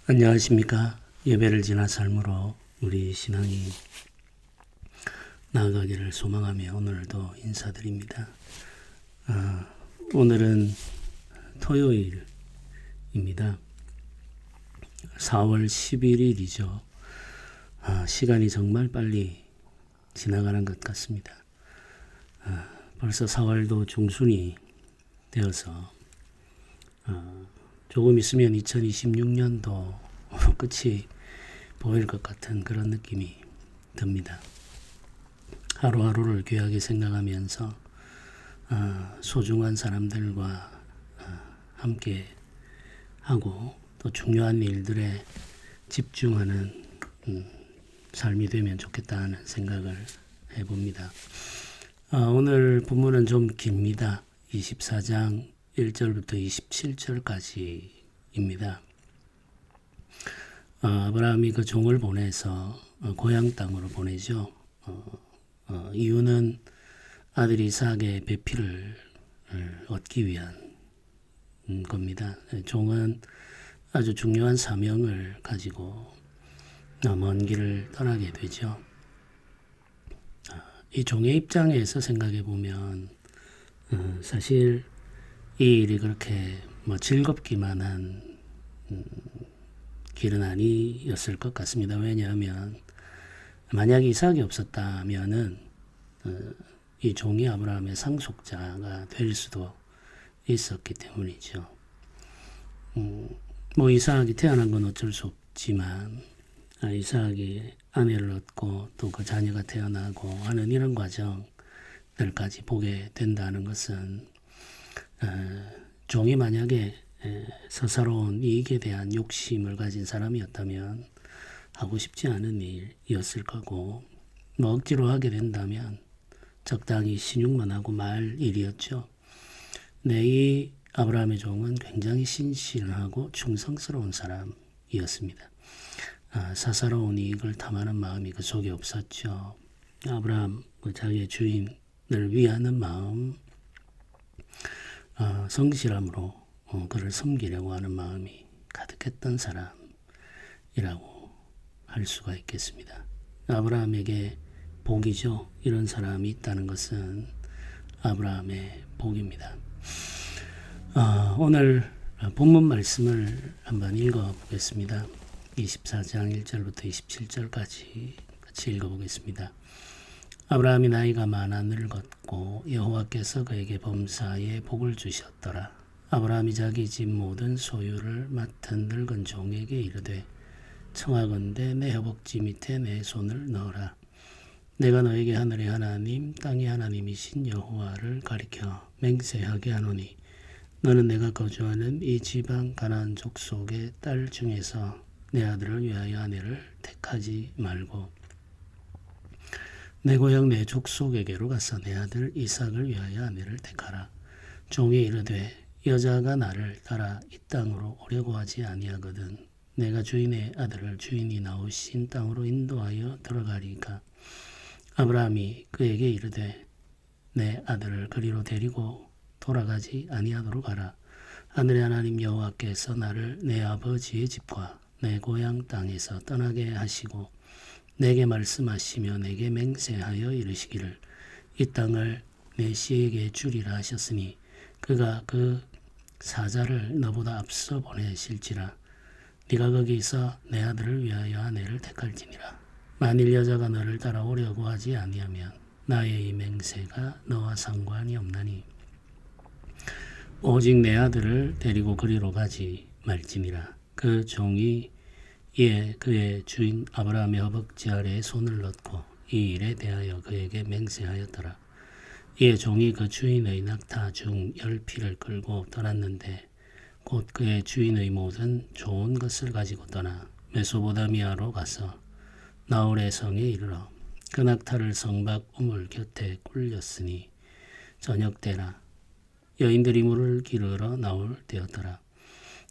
안녕하십니까. 예배를 지나 삶으로 우리 신앙이 나아가기를 소망하며 오늘도 인사드립니다. 오늘은 토요일입니다. 4월 11일이죠. 시간이 정말 빨리 지나가는 것 같습니다. 벌써 4월도 중순이 되어서 조금 있으면 2026년도 끝이 보일 것 같은 그런 느낌이 듭니다. 하루하루를 귀하게 생각하면서 소중한 사람들과 함께 하고 또 중요한 일들에 집중하는 삶이 되면 좋겠다는 생각을 해봅니다. 오늘 본문은 좀 깁니다. 24장 1절부터 27절까지입니다. 아브라함이 그 종을 보내서 고향 땅으로 보내죠. 이유는 아들 이삭의 배필을 얻기 위한 겁니다. 종은 아주 중요한 사명을 가지고 먼 길을 떠나게 되죠. 이 종의 입장에서 생각해 보면 사실 이 일이 그렇게 즐겁기만 한 길은 아니었을 것 같습니다. 왜냐하면 만약 이삭이 없었다면은 이 종이 아브라함의 상속자가 될 수도 있었기 때문이죠. 이삭이 태어난 건 어쩔 수 없지만 이삭이 아내를 얻고 또 그 자녀가 태어나고 하는 이런 과정들까지 보게 된다는 것은 종이 만약에 서사로운 이익에 대한 욕심을 가진 사람이었다면 하고 싶지 않은 일이었을 거고 억지로 하게 된다면 적당히 신용만 하고 말 일이었죠. 이 아브라함의 종은 굉장히 신실하고 충성스러운 사람이었습니다. 사사로운 이익을 탐하는 마음이 그 속에 없었죠. 아브라함 자기의 주인을 위하는 마음, 성실함으로 그를 섬기려고 하는 마음이 가득했던 사람이라고 할 수가 있겠습니다. 아브라함에게 복이죠. 이런 사람이 있다는 것은 아브라함의 복입니다. 오늘 본문 말씀을 한번 읽어보겠습니다. 24장 1절부터 27절까지 같이 읽어보겠습니다. 아브라함이 나이가 많아 늙었고 여호와께서 그에게 범사에 복을 주셨더라. 아브라함이 자기 집 모든 소유를 맡은 늙은 종에게 이르되 청하건대 내 허벅지 밑에 내 손을 넣어라. 내가 너에게 하늘의 하나님 땅의 하나님이신 여호와를 가리켜 맹세하게 하노니 너는 내가 거주하는 이 지방 가나안 족속의 딸 중에서 내 아들을 위하여 아내를 택하지 말고 내 고향 내 족속에게로 가서 내 아들 이삭을 위하여 아내를 택하라. 종이 이르되 여자가 나를 따라 이 땅으로 오려고 하지 아니하거든 내가 주인의 아들을 주인이 나오신 땅으로 인도하여 들어가리까. 아브라함이 그에게 이르되 내 아들을 그리로 데리고 돌아가지 아니하도록 하라. 하늘의 하나님 여호와께서 나를 내 아버지의 집과 내 고향 땅에서 떠나게 하시고 내게 말씀하시며 내게 맹세하여 이르시기를 이 땅을 내 씨에게 주리라 하셨으니 그가 그 사자를 너보다 앞서 보내실지라. 네가 거기서 내 아들을 위하여 아내를 택할지니라. 만일 여자가 너를 따라오려고 하지 아니하면 나의 이 맹세가 너와 상관이 없나니 오직 내 아들을 데리고 그리로 가지 말지니라. 그 종이 이에 그의 주인 아브라함의 허벅지 아래에 손을 넣고 이 일에 대하여 그에게 맹세하였더라. 이에 종이 그 주인의 낙타 중 10피를 끌고 떠났는데 곧 그의 주인의 모든 좋은 것을 가지고 떠나 메소보다미아로 가서 나홀의 성에 이르러 그 낙타를 성박 우물 곁에 굴렸으니 저녁 때라. 여인들이 물을 기르러 나올 때였더라.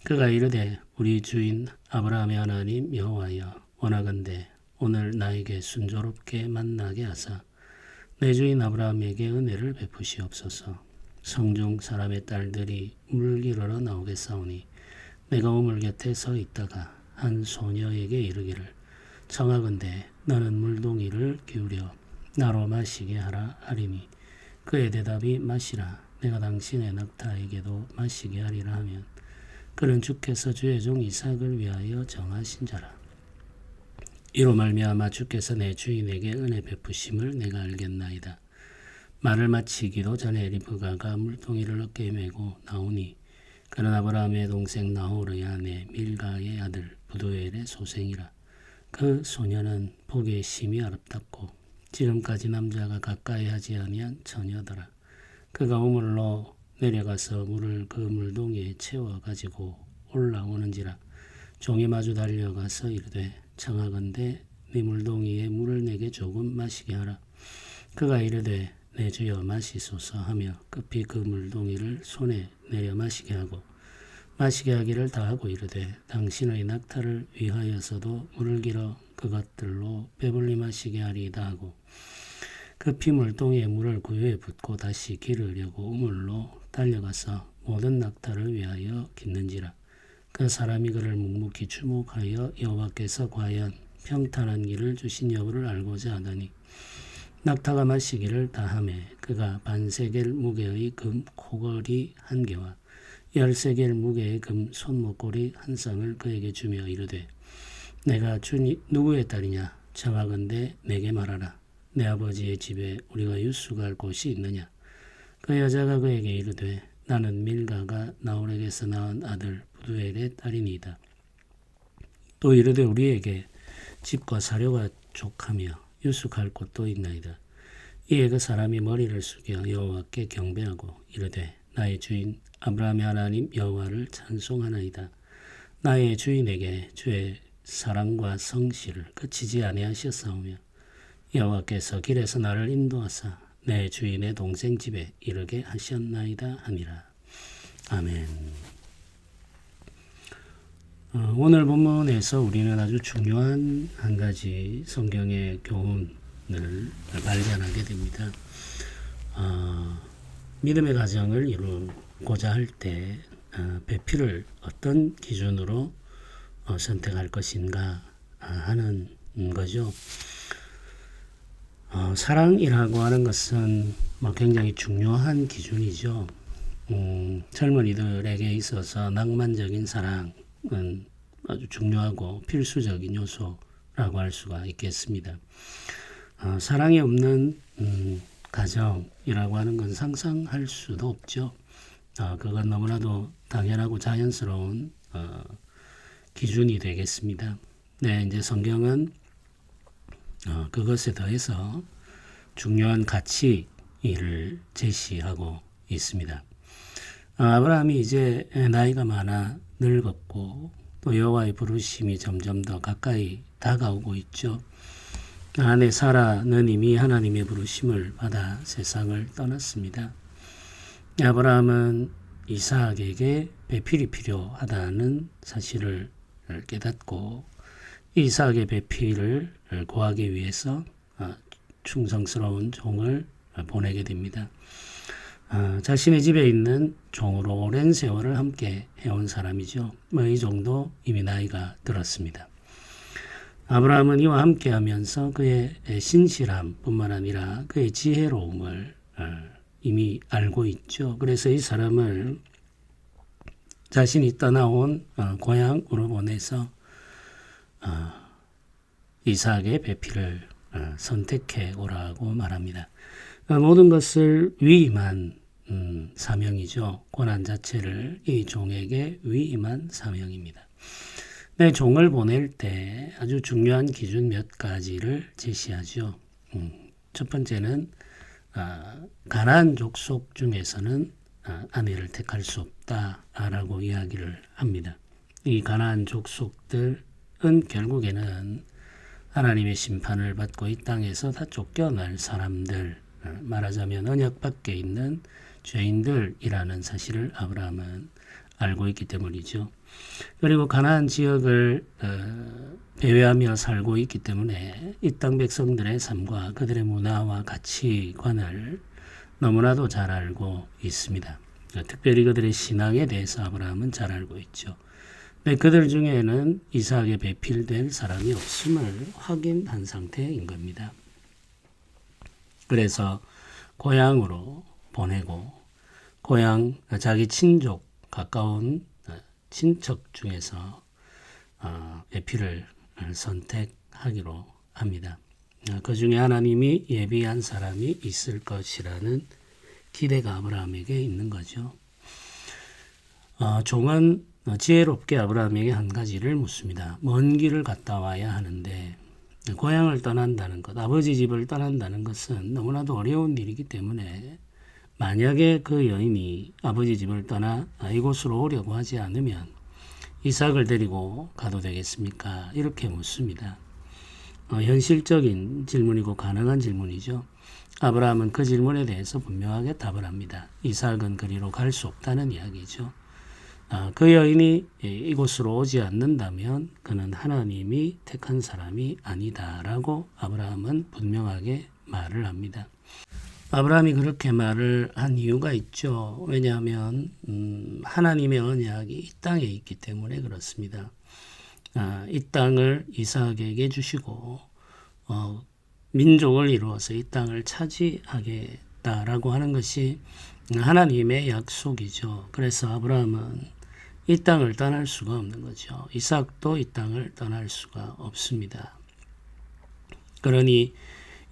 그가 이르되 우리 주인 아브라함의 하나님 여호와여 원하건대 오늘 나에게 순조롭게 만나게 하사 내 주인 아브라함에게 은혜를 베푸시옵소서. 성중 사람의 딸들이 물 기르러 나오겠사오니 내가 우물 곁에 서 있다가 한 소녀에게 이르기를 청하건대 너는 물동이를 기울여 나로 마시게 하라 하리니 그의 대답이 마시라 내가 당신의 낙타에게도 마시게 하리라 하면 그는 주께서 주의 종 이삭을 위하여 정하신 자라. 이로 말미암아 주께서 내 주인에게 은혜 베푸심을 내가 알겠나이다. 말을 마치기도 전에 리브가가 물동이를 어깨에 메고 나오니 그는 아브라함의 동생 나홀의 아내 밀가의 아들 부두엘의 소생이라. 그 소녀는 보기에 심히 아름답고 지금까지 남자가 가까이 하지 아니한 처녀더라. 그가 우물로 내려가서 물을 그 물동이에 채워 가지고 올라오는지라. 종이 마주 달려가서 이르되 청하건대 네 물동이에 물을 내게 조금 마시게 하라. 그가 이르되 내 주여 마시소서 하며 급히 그 물동이를 손에 내려 마시게 하고 마시게 하기를 다하고 이르되 당신의 낙타를 위하여서도 물을 길어 그것들로 배불리 마시게 하리이다 하고 급히 물동이에 물을 구유에 붓고 다시 기르려고 우물로 달려가서 모든 낙타를 위하여 깃는지라. 그 사람이 그를 묵묵히 주목하여 여호와께서 과연 평탄한 길을 주신 여부를 알고자 하더니 낙타가 마시기를 다하매 그가 반세겔 무게의 금 코걸이 한 개와 13겔 무게의 금 손목걸이 한 쌍을 그에게 주며 이르되 내가 누구의 딸이냐 청하건대 내게 말하라. 내 아버지의 집에 우리가 유숙할 곳이 있느냐. 그 여자가 그에게 이르되 나는 밀가가 나홀에게서 낳은 아들 부두엘의 딸이니이다. 또 이르되 우리에게 집과 사료가 족하며 유숙할 곳도 있나이다. 이에 그 사람이 머리를 숙여 여호와께 경배하고 이르되 나의 주인 아브라함의 하나님 여호와를 찬송하나이다. 나의 주인에게 주의 사랑과 성실을 그치지 아니하셨사오며 여호와께서 길에서 나를 인도하사 내 주인의 동생 집에 이르게 하셨나이다 하니라. 아멘. 오늘 본문에서 우리는 아주 중요한 한 가지 성경의 교훈을 발견하게 됩니다. 믿음의 가정을 이루고자 할 때 배필을 어떤 기준으로 선택할 것인가 하는 거죠. 사랑이라고 하는 것은 굉장히 중요한 기준이죠. 젊은이들에게 있어서 낭만적인 사랑은 아주 중요하고 필수적인 요소라고 할 수가 있겠습니다. 사랑이 없는 가정이라고 하는 건 상상할 수도 없죠. 그건 너무나도 당연하고 자연스러운 기준이 되겠습니다. 네, 이제 성경은 그것에 더해서 중요한 가치를 제시하고 있습니다. 아브라함이 이제 나이가 많아 늙었고 또 여호와의 부르심이 점점 더 가까이 다가오고 있죠. 아내 사라는 이미 하나님의 부르심을 받아 세상을 떠났습니다. 아브라함은 이삭에게 배필이 필요하다는 사실을 깨닫고 이삭의 배필을 구하기 위해서 충성스러운 종을 보내게 됩니다. 자신의 집에 있는 종으로 오랜 세월을 함께 해온 사람이죠. 이 정도 이미 나이가 들었습니다. 아브라함은 이와 함께 하면서 그의 신실함 뿐만 아니라 그의 지혜로움을 이미 알고 있죠. 그래서 이 사람을 자신이 떠나온 고향으로 보내서 이삭의 배필을 선택해 오라고 말합니다. 모든 것을 위임한 사명이죠. 고난 자체를 이 종에게 위임한 사명입니다. 내 종을 보낼 때 아주 중요한 기준 몇 가지를 제시하죠. 첫 번째는 가나안 족속 중에서는 아내를 택할 수 없다라고 이야기를 합니다. 이 가나안 족속들은 결국에는 하나님의 심판을 받고 이 땅에서 다 쫓겨날 사람들, 말하자면 언약 밖에 있는 죄인들이라는 사실을 아브라함은 알고 있기 때문이죠. 그리고 가나안 지역을 배회하며 살고 있기 때문에 이 땅 백성들의 삶과 그들의 문화와 가치관을 너무나도 잘 알고 있습니다. 특별히 그들의 신앙에 대해서 아브라함은 잘 알고 있죠. 네, 그들 중에는 이삭에 배필될 사람이 없음을 확인한 상태인 겁니다. 그래서 고향으로 보내고 자기 친족 가까운 친척 중에서 배필을 선택하기로 합니다. 그 중에 하나님이 예비한 사람이 있을 것이라는 기대가 아브라함에게 있는 거죠. 종은 지혜롭게 아브라함에게 한 가지를 묻습니다. 먼 길을 갔다 와야 하는데 고향을 떠난다는 것, 아버지 집을 떠난다는 것은 너무나도 어려운 일이기 때문에 만약에 그 여인이 아버지 집을 떠나 이곳으로 오려고 하지 않으면 이삭을 데리고 가도 되겠습니까? 이렇게 묻습니다. 현실적인 질문이고 가능한 질문이죠. 아브라함은 그 질문에 대해서 분명하게 답을 합니다. 이삭은 그리로 갈 수 없다는 이야기죠. 그 여인이 이곳으로 오지 않는다면 그는 하나님이 택한 사람이 아니다라고 아브라함은 분명하게 말을 합니다. 아브라함이 그렇게 말을 한 이유가 있죠. 왜냐하면 하나님의 언약이 이 땅에 있기 때문에 그렇습니다. 이 땅을 이삭에게 주시고 민족을 이루어서 이 땅을 차지하겠다라고 하는 것이 하나님의 약속이죠. 그래서 아브라함은 이 땅을 떠날 수가 없는 거죠. 이삭도 이 땅을 떠날 수가 없습니다. 그러니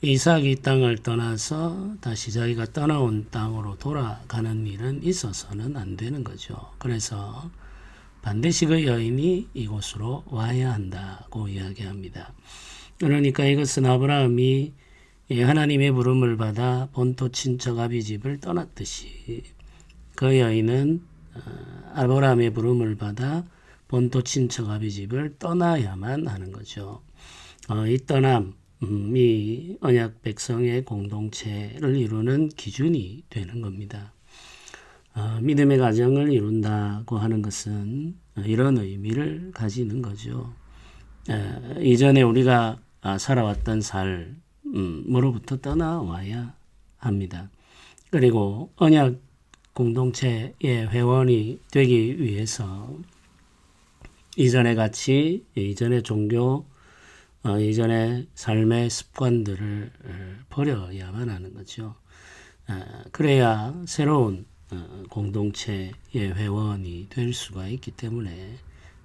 이삭이 이 땅을 떠나서 다시 자기가 떠나온 땅으로 돌아가는 일은 있어서는 안 되는 거죠. 그래서 반드시 그 여인이 이곳으로 와야 한다고 이야기합니다. 그러니까 이것은 아브라함이 하나님의 부름을 받아 본토 친척 아비집을 떠났듯이 그 여인은 아브라함의 부름을 받아 본토 친척 아비집을 떠나야만 하는 거죠. 이 떠남이 언약 백성의 공동체를 이루는 기준이 되는 겁니다. 믿음의 가정을 이룬다고 하는 것은 이런 의미를 가지는 거죠. 이전에 우리가 살아왔던 삶으로부터 떠나와야 합니다. 그리고 언약 공동체의 회원이 되기 위해서 이전의 가치, 이전의 종교, 이전의 삶의 습관들을 버려야만 하는 거죠. 그래야 새로운 공동체의 회원이 될 수가 있기 때문에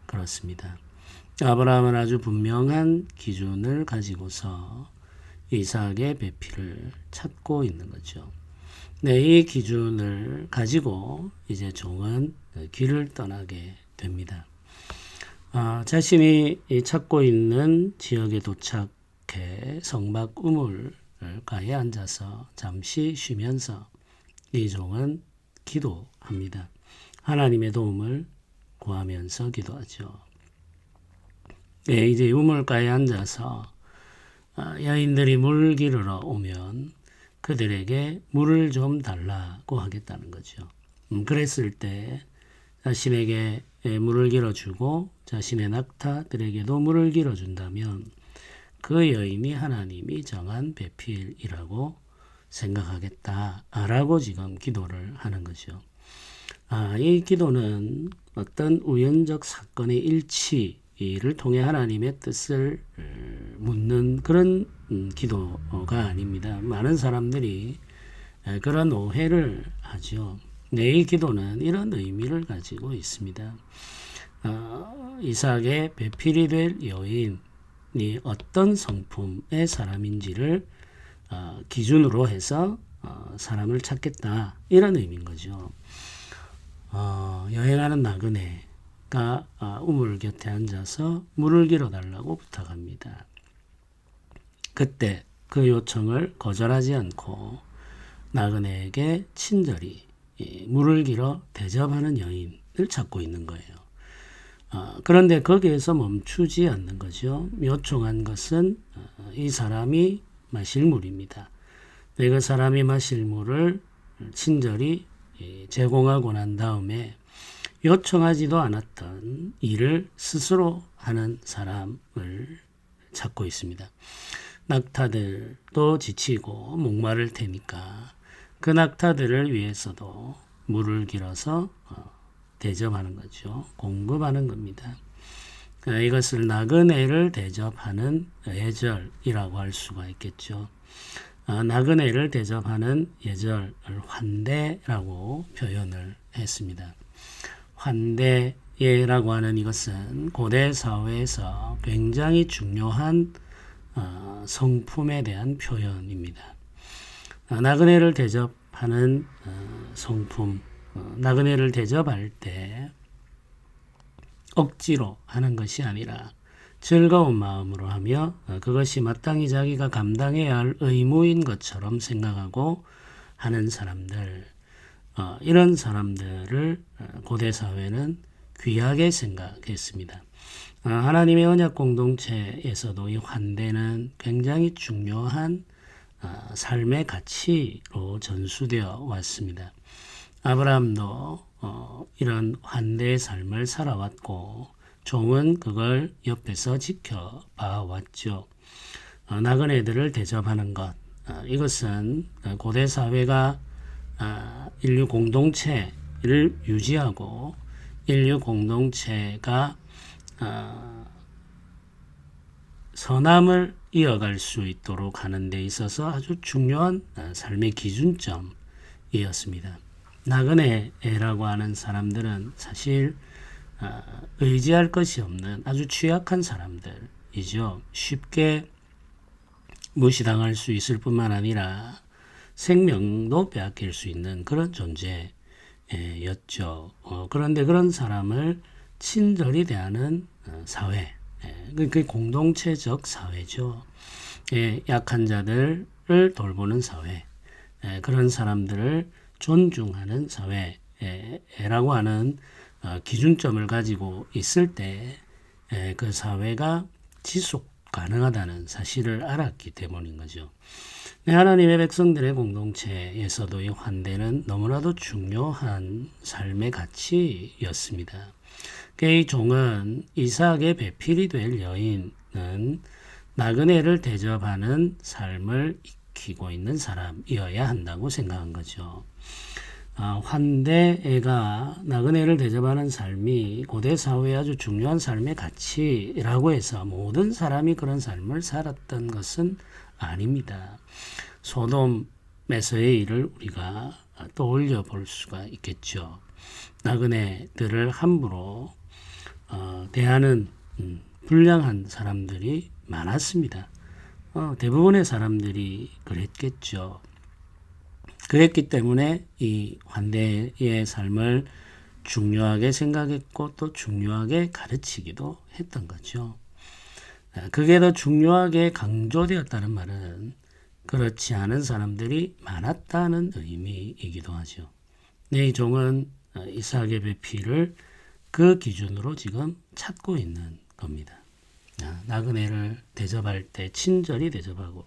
그렇습니다. 아브라함은 아주 분명한 기준을 가지고서 이삭의 배필을 찾고 있는 거죠. 네, 이 기준을 가지고 이제 종은 길을 떠나게 됩니다. 자신이 찾고 있는 지역에 도착해 성막 우물가에 앉아서 잠시 쉬면서 이 종은 기도합니다. 하나님의 도움을 구하면서 기도하죠. 네, 이제 우물가에 앉아서 여인들이 물 기르러 오면 그들에게 물을 좀 달라고 하겠다는 거죠. 그랬을 때 자신에게 물을 길어주고 자신의 낙타들에게도 물을 길어준다면 그 여인이 하나님이 정한 배필이라고 생각하겠다라고 지금 기도를 하는 거죠. 이 기도는 어떤 우연적 사건의 일치를 통해 하나님의 뜻을 묻는 그런 기도가 아닙니다. 많은 사람들이 그런 오해를 하죠. 이 기도는 이런 의미를 가지고 있습니다. 이삭의 배필이 될 여인이 어떤 성품의 사람인지를 기준으로 해서 사람을 찾겠다 이런 의미인 거죠. 여행하는 나그네가 우물 곁에 앉아서 물을 길어달라고 부탁합니다. 그때 그 요청을 거절하지 않고 나그네에게 친절히 물을 길어 대접하는 여인을 찾고 있는 거예요. 그런데 거기에서 멈추지 않는 거죠. 요청한 것은 이 사람이 마실 물입니다. 그 사람이 마실 물을 친절히 제공하고 난 다음에 요청하지도 않았던 일을 스스로 하는 사람을 찾고 있습니다. 낙타들도 지치고 목마를 테니까 그 낙타들을 위해서도 물을 길어서 대접하는 거죠. 공급하는 겁니다. 이것을 나그네를 대접하는 예절이라고 할 수가 있겠죠. 나그네를 대접하는 예절을 환대라고 표현을 했습니다. 환대라고 하는 이것은 고대 사회에서 굉장히 중요한 성품에 대한 표현입니다. 나그네를 대접하는 성품, 나그네를 대접할 때 억지로 하는 것이 아니라 즐거운 마음으로 하며 그것이 마땅히 자기가 감당해야 할 의무인 것처럼 생각하고 하는 사람들, 이런 사람들을 고대 사회는 귀하게 생각했습니다. 하나님의 언약 공동체에서도 이 환대는 굉장히 중요한 삶의 가치로 전수되어 왔습니다. 아브라함도 이런 환대의 삶을 살아왔고 종은 그걸 옆에서 지켜봐 왔죠. 나그네들을 대접하는 것, 이것은 고대 사회가 인류 공동체를 유지하고 인류 공동체가 선함을 이어갈 수 있도록 하는 데 있어서 아주 중요한 삶의 기준점이었습니다. 나그네라고 하는 사람들은 사실 의지할 것이 없는 아주 취약한 사람들이죠. 쉽게 무시당할 수 있을 뿐만 아니라 생명도 빼앗길 수 있는 그런 존재였죠. 그런데 그런 사람을 친절히 대하는 사회, 그게 공동체적 사회죠. 약한 자들을 돌보는 사회, 그런 사람들을 존중하는 사회라고 하는 기준점을 가지고 있을 때 그 사회가 지속 가능하다는 사실을 알았기 때문인 거죠. 하나님의 백성들의 공동체에서도 이 환대는 너무나도 중요한 삶의 가치였습니다. 이 종은 이삭의 배필이 될 여인은 나그네를 대접하는 삶을 익히고 있는 사람이어야 한다고 생각한 거죠. 환대가 나그네를 대접하는 삶이 고대 사회의 아주 중요한 삶의 가치라고 해서 모든 사람이 그런 삶을 살았던 것은 아닙니다. 소돔에서의 일을 우리가 떠올려 볼 수가 있겠죠. 나그네들을 함부로 대하는 불량한 사람들이 많았습니다. 대부분의 사람들이 그랬겠죠. 그랬기 때문에 이 환대의 삶을 중요하게 생각했고 또 중요하게 가르치기도 했던 거죠. 그게 더 중요하게 강조되었다는 말은 그렇지 않은 사람들이 많았다는 의미이기도 하죠. 이 종은 이삭의 배필을 그 기준으로 지금 찾고 있는 겁니다. 나그네를 대접할 때 친절히 대접하고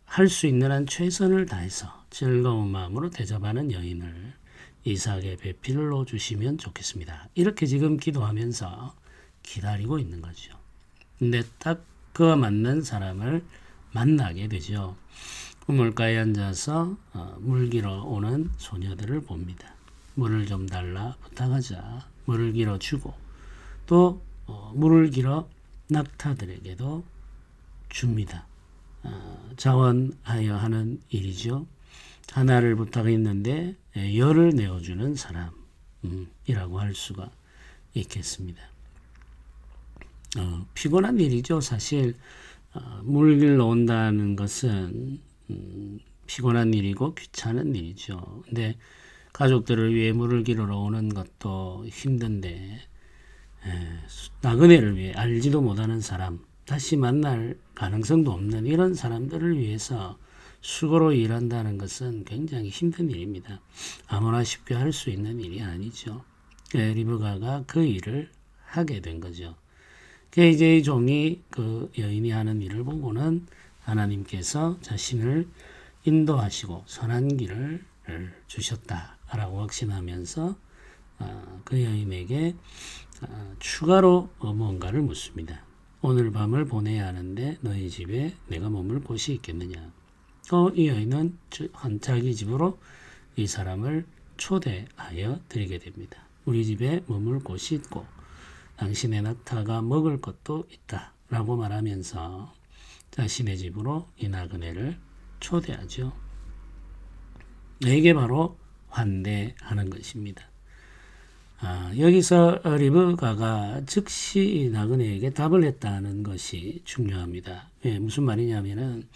할 수 있는 한 최선을 다해서 즐거운 마음으로 대접하는 여인을 이삭의 배필을 넣어주시면 좋겠습니다. 이렇게 지금 기도하면서 기다리고 있는 거죠. 근데 딱 그와 맞는 사람을 만나게 되죠. 우물가에 앉아서 물 길어 오는 소녀들을 봅니다. 물을 좀 달라 부탁하자 물을 길어 주고 또 물을 길어 낙타들에게도 줍니다. 자원하여 하는 일이죠. 하나를 부탁했는데 열을 내어주는 사람이라고 할 수가 있겠습니다. 피곤한 일이죠. 사실 물 길러 온다는 것은 피곤한 일이고 귀찮은 일이죠. 근데 가족들을 위해 물을 길러 오는 것도 힘든데 나그네를 위해 알지도 못하는 사람, 다시 만날 가능성도 없는 이런 사람들을 위해서 수고로 일한다는 것은 굉장히 힘든 일입니다. 아무나 쉽게 할 수 있는 일이 아니죠. 리브가가 그 일을 하게 된 거죠. 이제 이 종이 그 여인이 하는 일을 보고는 하나님께서 자신을 인도하시고 선한 길을 주셨다라고 확신하면서 그 여인에게 추가로 뭔가를 묻습니다. 오늘 밤을 보내야 하는데 너희 집에 내가 머물 곳이 있겠느냐. 이 여인은 자기 집으로 이 사람을 초대하여 드리게 됩니다. 우리 집에 머물 곳이 있고 당신의 낙타가 먹을 것도 있다 라고 말하면서 자신의 집으로 이 나그네를 초대하죠. 이게 바로 환대하는 것입니다. 여기서 리브가가 즉시 이 나그네에게 답을 했다는 것이 중요합니다. 무슨 말이냐면은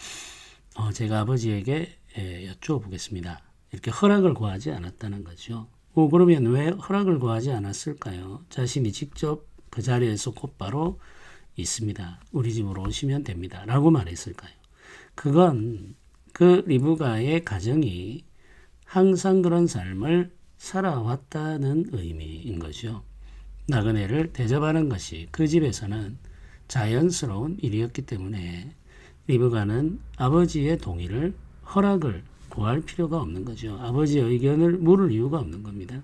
제가 아버지에게 여쭤보겠습니다. 이렇게 허락을 구하지 않았다는 거죠. 그러면 왜 허락을 구하지 않았을까요? 자신이 직접 그 자리에서 곧바로 있습니다. 우리 집으로 오시면 됩니다. 라고 말했을까요? 그건 그 리브가의 가정이 항상 그런 삶을 살아왔다는 의미인 거죠. 나그네를 대접하는 것이 그 집에서는 자연스러운 일이었기 때문에 리브가는 아버지의 동의를, 허락을 구할 필요가 없는 거죠. 아버지의 의견을 물을 이유가 없는 겁니다.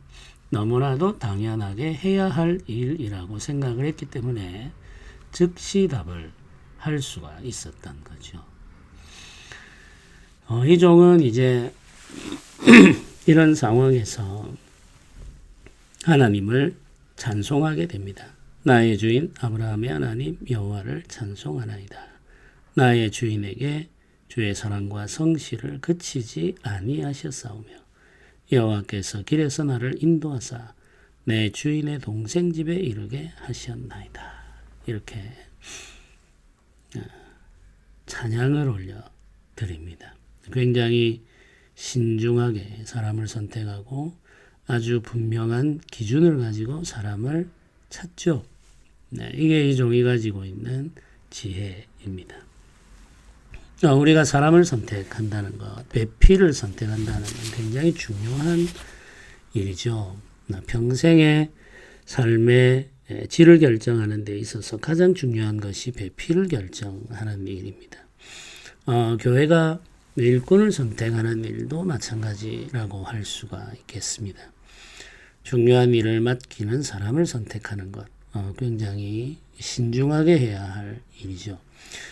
너무나도 당연하게 해야 할 일이라고 생각을 했기 때문에 즉시 답을 할 수가 있었던 거죠. 이 종은 이제 이런 상황에서 하나님을 찬송하게 됩니다. 나의 주인 아브라함의 하나님 여호와를 찬송하나이다. 나의 주인에게 주의 사랑과 성실을 그치지 아니하셨사오며 여호와께서 길에서 나를 인도하사 내 주인의 동생 집에 이르게 하셨나이다. 이렇게 찬양을 올려 드립니다. 굉장히 신중하게 사람을 선택하고 아주 분명한 기준을 가지고 사람을 찾죠. 이게 이 종이 가지고 있는 지혜입니다. 우리가 사람을 선택한다는 것, 배필을 선택한다는 건 굉장히 중요한 일이죠. 평생의 삶의 질을 결정하는 데 있어서 가장 중요한 것이 배필을 결정하는 일입니다. 교회가 일꾼을 선택하는 일도 마찬가지라고 할 수가 있겠습니다. 중요한 일을 맡기는 사람을 선택하는 것, 굉장히 신중하게 해야 할 일이죠.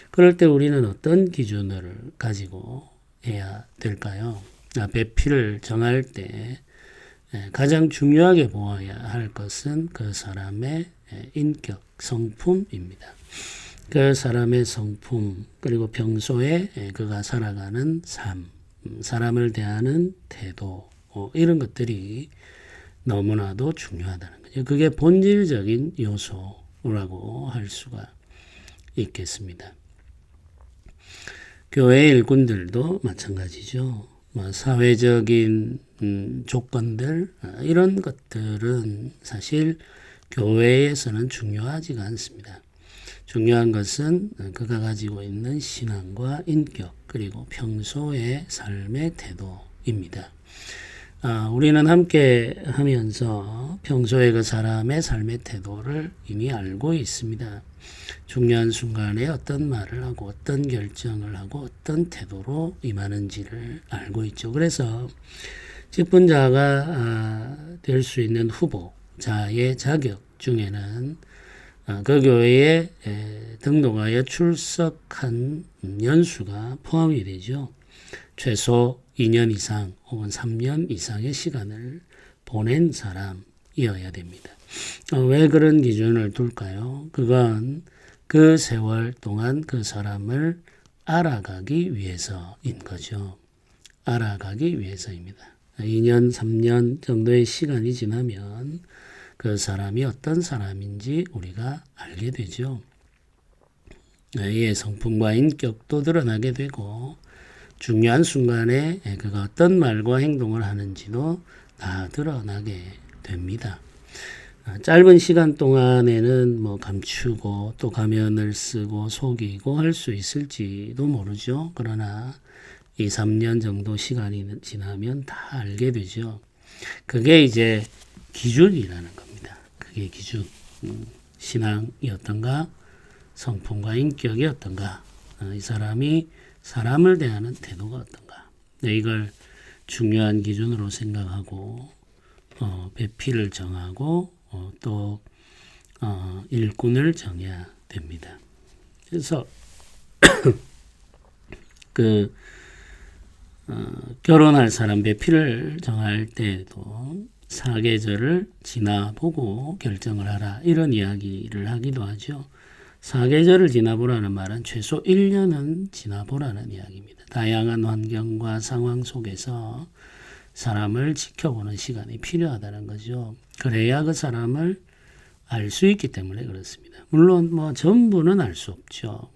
그럴 때 우리는 어떤 기준을 가지고 해야 될까요? 배필을 정할 때 가장 중요하게 보아야 할 것은 그 사람의 인격, 성품입니다. 그 사람의 성품, 그리고 평소에 그가 살아가는 삶, 사람을 대하는 태도, 이런 것들이 너무나도 중요하다는 거죠. 그게 본질적인 요소라고 할 수가 있겠습니다. 교회 일꾼들도 마찬가지죠. 사회적인 조건들, 이런 것들은 사실 교회에서는 중요하지가 않습니다. 중요한 것은 그가 가지고 있는 신앙과 인격, 그리고 평소의 삶의 태도입니다. 우리는 함께 하면서 평소에 그 사람의 삶의 태도를 이미 알고 있습니다. 중요한 순간에 어떤 말을 하고 어떤 결정을 하고 어떤 태도로 임하는지를 알고 있죠. 그래서 직분자가 될 수 있는 후보자의 자격 중에는 그 교회에 등록하여 출석한 연수가 포함이 되죠. 최소 2년 이상 혹은 3년 이상의 시간을 보낸 사람이어야 됩니다. 왜 그런 기준을 둘까요? 그건 그 세월 동안 그 사람을 알아가기 위해서인 거죠. 알아가기 위해서입니다. 2년, 3년 정도의 시간이 지나면 그 사람이 어떤 사람인지 우리가 알게 되죠. 이의 성품과 인격도 드러나게 되고 중요한 순간에 그가 어떤 말과 행동을 하는지도 다 드러나게 됩니다. 짧은 시간 동안에는 감추고 또 가면을 쓰고 속이고 할 수 있을지도 모르죠. 그러나 2, 3년 정도 시간이 지나면 다 알게 되죠. 그게 이제 기준이라는 겁니다. 그게 기준. 신앙이 어떤가? 성품과 인격이 어떤가? 이 사람이 사람을 대하는 태도가 어떤가? 이걸 중요한 기준으로 생각하고 배필을 정하고 또 일꾼을 정해야 됩니다. 그래서 결혼할 사람 배필을 정할 때에도 사계절을 지나보고 결정을 하라 이런 이야기를 하기도 하죠. 사계절을 지나보라는 말은 최소 1년은 지나보라는 이야기입니다. 다양한 환경과 상황 속에서 사람을 지켜보는 시간이 필요하다는 거죠. 그래야 그 사람을 알 수 있기 때문에 그렇습니다. 물론 뭐 전부는 알 수 없죠.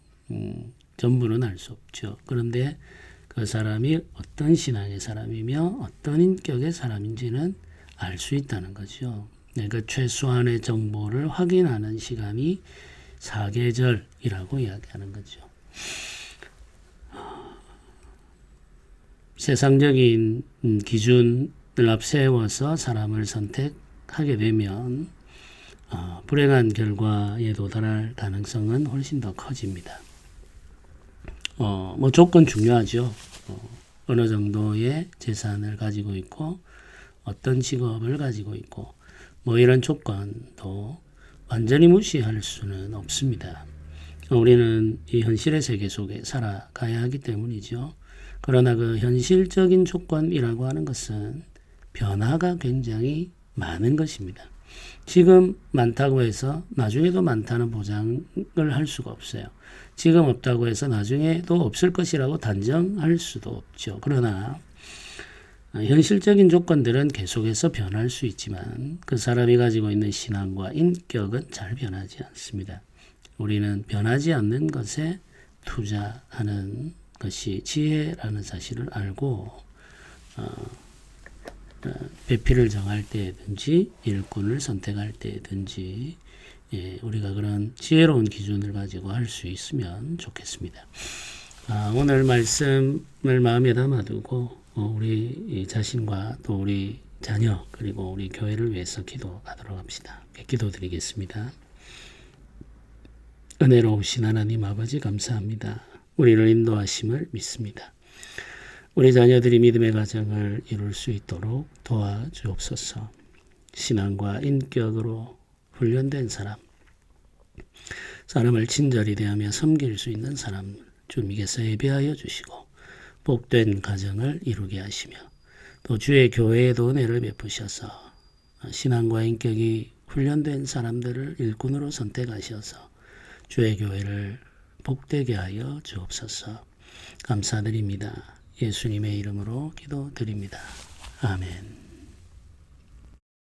전부는 알 수 없죠. 그런데 그 사람이 어떤 신앙의 사람이며 어떤 인격의 사람인지는 알 수 있다는 거죠. 그 최소한의 정보를 확인하는 시간이 사계절이라고 이야기하는 거죠. 세상적인 기준을 앞세워서 사람을 선택하게 되면 불행한 결과에 도달할 가능성은 훨씬 더 커집니다. 뭐 조건 중요하죠. 어느 정도의 재산을 가지고 있고 어떤 직업을 가지고 있고 뭐 이런 조건도 완전히 무시할 수는 없습니다. 우리는 이 현실의 세계 속에 살아가야 하기 때문이죠. 그러나 그 현실적인 조건이라고 하는 것은 변화가 굉장히 많은 것입니다. 지금 많다고 해서 나중에도 많다는 보장을 할 수가 없어요. 지금 없다고 해서 나중에도 없을 것이라고 단정할 수도 없죠. 그러나 현실적인 조건들은 계속해서 변할 수 있지만 그 사람이 가지고 있는 신앙과 인격은 잘 변하지 않습니다. 우리는 변하지 않는 것에 투자하는 것이 지혜라는 사실을 알고 배필을 정할 때든지 일꾼을 선택할 때든지 우리가 그런 지혜로운 기준을 가지고 할 수 있으면 좋겠습니다. 오늘 말씀을 마음에 담아두고 우리 자신과 또 우리 자녀 그리고 우리 교회를 위해서 기도하도록 합시다. 기도드리겠습니다. 은혜로우신 하나님 아버지 감사합니다. 우리를 인도하심을 믿습니다. 우리 자녀들이 믿음의 가정을 이룰 수 있도록 도와주옵소서. 신앙과 인격으로 훈련된 사람을 친절히 대하며 섬길 수 있는 사람 주님께서 예비하여 주시고 복된 가정을 이루게 하시며 또 주의 교회에도 은혜를 베푸셔서 신앙과 인격이 훈련된 사람들을 일꾼으로 선택하셔서 주의 교회를 복되게 하여 주옵소서. 감사드립니다. 예수님의 이름으로 기도드립니다. 아멘.